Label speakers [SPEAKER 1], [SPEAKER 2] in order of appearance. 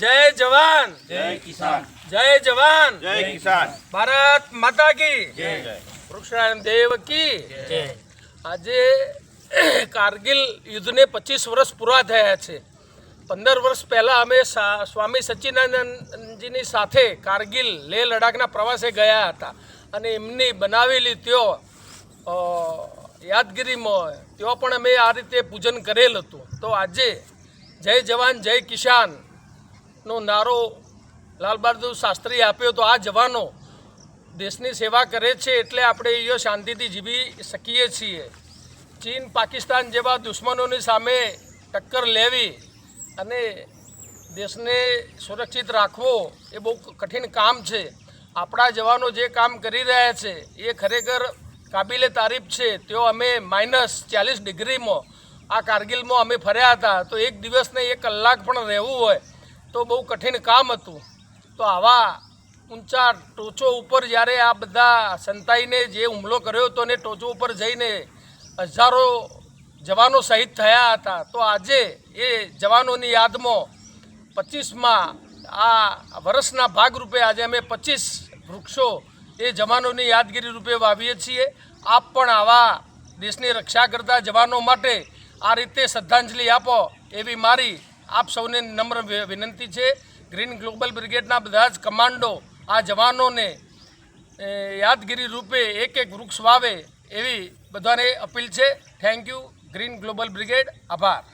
[SPEAKER 1] जय जवान
[SPEAKER 2] जय किसान
[SPEAKER 1] जय जवान
[SPEAKER 2] जय किसान
[SPEAKER 1] भारत माता की
[SPEAKER 2] जय
[SPEAKER 1] વૃક્ષનારાયણ દેવ કી જય। આજે કારગિલ યુદ્ધને 25 વર્ષ પૂરા થયા છે। 15 વર્ષ પહેલાં અમે સ્વામી સચ્ચિદાનંદજીની સાથે કારગિલ લેહ લડાખના પ્રવાસે ગયા હતા અને એમની બનાવેલી ત્યાં યાદગીરીમાં ત્યાં પણ અમે આ રીતે પૂજન કરેલ હતું। તો આજે જય જવાન જય કિસાનનો નારો લાલ બહાદુર શાસ્ત્રીએ આપ્યો। તો આ જવાનો દેશની સેવા કરે છે એટલે આપણે એ શાંતિથી જીવી શકીએ છીએ। ચીન પાકિસ્તાન જેવા દુશ્મનોની સામે ટક્કર લેવી અને દેશને સુરક્ષિત રાખવો એ બહુ કઠિન કામ છે। આપણા જવાનો જે કામ કરી રહ્યા છે એ ખરેખર કાબિલે તારીફ છે। તેઓ અમે -40 ડિગ્રીમાં આ કારગિલમાં અમે ફર્યા હતા। તો એક દિવસને 1 કલાક પણ રહેવું હોય તો બહુ કઠિન કામ હતું। તો આવા ઊંચા ટોચો ઉપર જ્યારે આ બધા સંતાઈને જે હુમલો કર્યો હતો ને ટોચો ઉપર જઈને હજારો જવાનો શહીદ થયા હતા। તો આજે એ જવાનોની યાદમાં 25માં આ વર્ષના ભાગરૂપે આજે અમે 25 વૃક્ષો એ જવાનોની યાદગીરી રૂપે વાવીએ છીએ। આપ પણ આવા દેશની રક્ષા કરતા જવાનો માટે આ રીતે શ્રદ્ધાંજલિ આપો એવી મારી આપ સૌને નમ્ર વિનંતી છે। ગ્રીન ગ્લોબલ બ્રિગેડના બધા જ કમાન્ડો આ જવાનોને યાદગીરી રૂપે એક વૃક્ષ વાવે એવી બધાને અપીલ છે। Thank you green global brigade. આભાર।